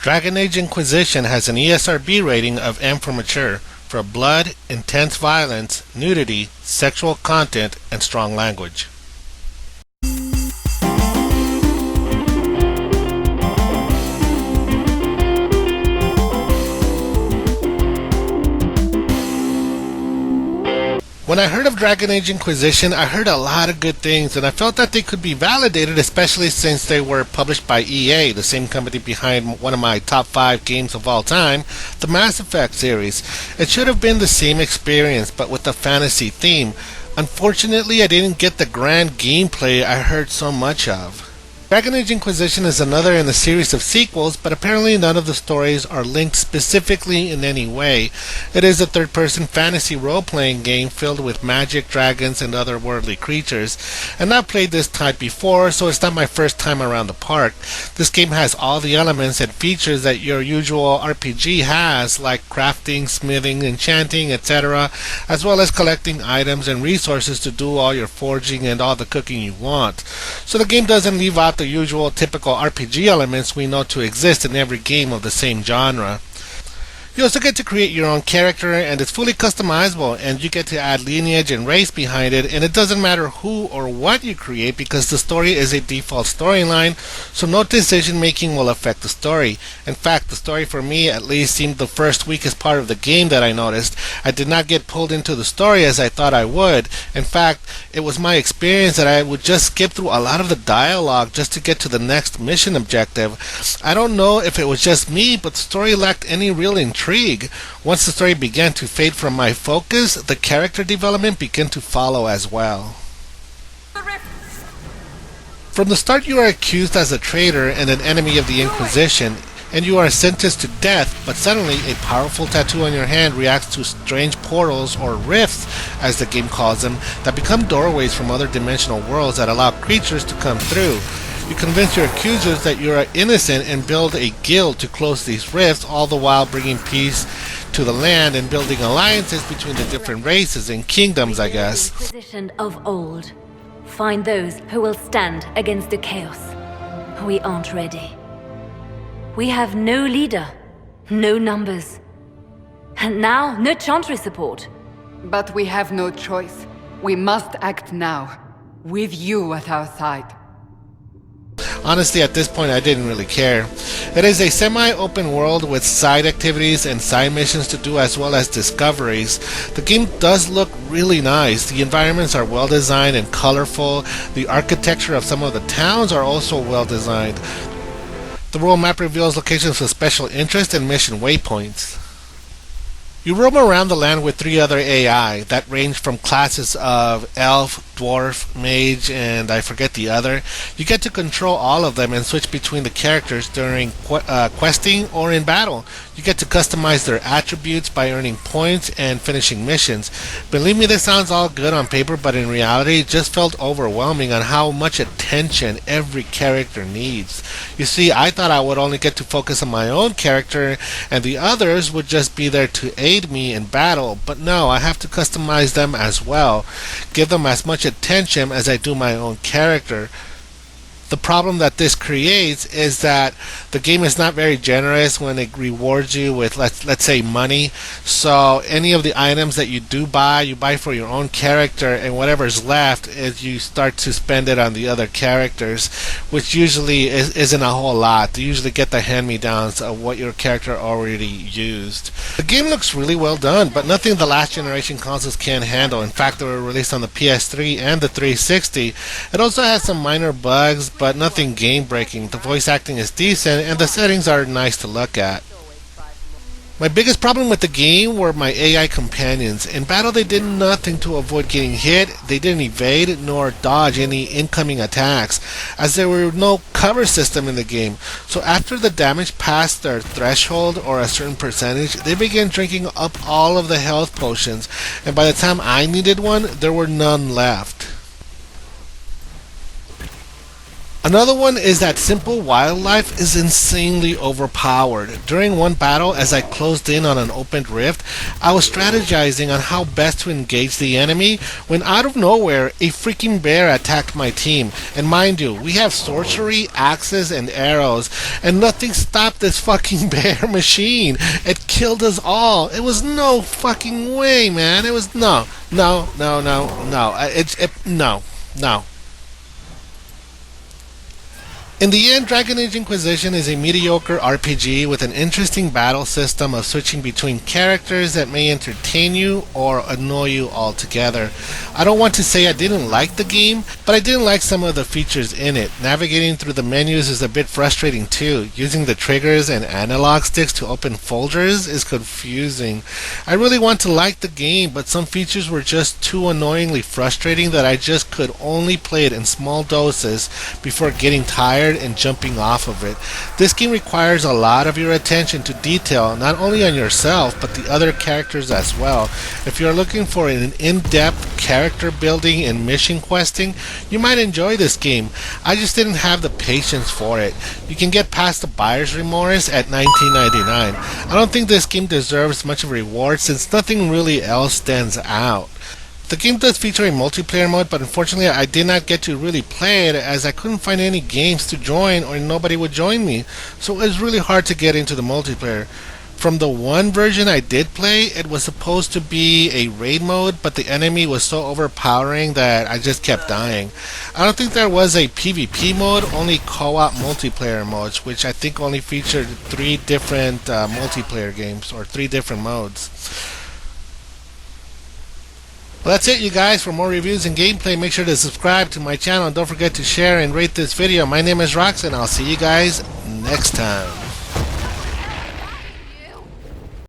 Dragon Age Inquisition has an ESRB rating of M for mature for blood, intense violence, nudity, sexual content, and strong language. When I heard of Dragon Age Inquisition, I heard a lot of good things, and I felt that they could be validated, especially since they were published by EA, the same company behind one of my top 5 games of all time, the Mass Effect series. It should have been the same experience, but with a fantasy theme. Unfortunately, I didn't get the grand gameplay I heard so much of. Dragon Age Inquisition is another in a series of sequels, but apparently none of the stories are linked specifically in any way. It is a third-person fantasy role-playing game filled with magic, dragons, and otherworldly creatures. And I've played this type before, so it's not my first time around the park. This game has all the elements and features that your usual RPG has, like crafting, smithing, enchanting, etc., as well as collecting items and resources to do all your forging and all the cooking you want. So the game doesn't leave out the usual typical RPG elements we know to exist in every game of the same genre. You also get to create your own character, and it's fully customizable, and you get to add lineage and race behind it, and it doesn't matter who or what you create because the story is a default storyline, so no decision making will affect the story. In fact, the story for me at least seemed the first weakest part of the game that I noticed. I did not get pulled into the story as I thought I would. In fact, it was my experience that I would just skip through a lot of the dialogue just to get to the next mission objective. I don't know if it was just me, but the story lacked any real intrigue. Once the story began to fade from my focus, the character development began to follow as well. From the start, you are accused as a traitor and an enemy of the Inquisition, and you are sentenced to death, but suddenly a powerful tattoo on your hand reacts to strange portals, or rifts as the game calls them, that become doorways from other dimensional worlds that allow creatures to come through. You convince your accusers that you are innocent and build a guild to close these rifts, all the while bringing peace to the land and building alliances between the different races and kingdoms, I guess. Inquisition of old. Find those who will stand against the chaos. We aren't ready. We have no leader, no numbers, and now no chantry support. But we have no choice. We must act now, with you at our side. Honestly, at this point, I didn't really care. It is a semi-open world with side activities and side missions to do as well as discoveries. The game does look really nice. The environments are well designed and colorful. The architecture of some of the towns are also well designed. The world map reveals locations of special interest and mission waypoints. You roam around the land with 3 other AI that range from classes of elf, dwarf, mage, and I forget the other. You get to control all of them and switch between the characters during questing or in battle. You get to customize their attributes by earning points and finishing missions. Believe me, this sounds all good on paper, but in reality it just felt overwhelming on how much attention every character needs. You see, I thought I would only get to focus on my own character and the others would just be there to aid me in battle, but no, I have to customize them as well, give them as much attention as I do my own character. The problem that this creates is that the game is not very generous when it rewards you with let's say money. So any of the items that you do buy, you buy for your own character, and whatever's left is you start to spend it on the other characters, which usually isn't a whole lot. You usually get the hand-me-downs of what your character already used. The game looks really well done, but nothing the last generation consoles can handle. In fact, they were released on the PS3 and the 360. It also has some minor bugs, but nothing game-breaking. The voice acting is decent, and the settings are nice to look at. My biggest problem with the game were my AI companions. In battle, they did nothing to avoid getting hit, they didn't evade nor dodge any incoming attacks, as there were no cover system in the game. So after the damage passed their threshold or a certain percentage, they began drinking up all of the health potions, and by the time I needed one, there were none left. Another one is that simple wildlife is insanely overpowered. During one battle, as I closed in on an opened rift, I was strategizing on how best to engage the enemy when out of nowhere, a freaking bear attacked my team. And mind you, we have sorcery, axes, and arrows, and nothing stopped this fucking bear machine. It killed us all. It was no fucking way, man. It was no. No. In the end, Dragon Age Inquisition is a mediocre RPG with an interesting battle system of switching between characters that may entertain you or annoy you altogether. I don't want to say I didn't like the game, but I didn't like some of the features in it. Navigating through the menus is a bit frustrating too. Using the triggers and analog sticks to open folders is confusing. I really want to like the game, but some features were just too annoyingly frustrating that I just could only play it in small doses before getting tired and jumping off of it. This game requires a lot of your attention to detail, not only on yourself but the other characters as well. If you're looking for an in-depth character building and mission questing, you might enjoy this game. I just didn't have the patience for it. You can get past the buyer's remorse at $19.99. I don't think this game deserves much of a reward since nothing really else stands out. The game does feature a multiplayer mode, but unfortunately I did not get to really play it as I couldn't find any games to join or nobody would join me, so it was really hard to get into the multiplayer. From the one version I did play, it was supposed to be a raid mode, but the enemy was so overpowering that I just kept dying. I don't think there was a PvP mode, only co-op multiplayer modes, which I think only featured 3 different multiplayer games, or 3 different modes. Well, that's it, you guys. For more reviews and gameplay, make sure to subscribe to my channel and don't forget to share and rate this video. My name is Rox, and I'll see you guys next time.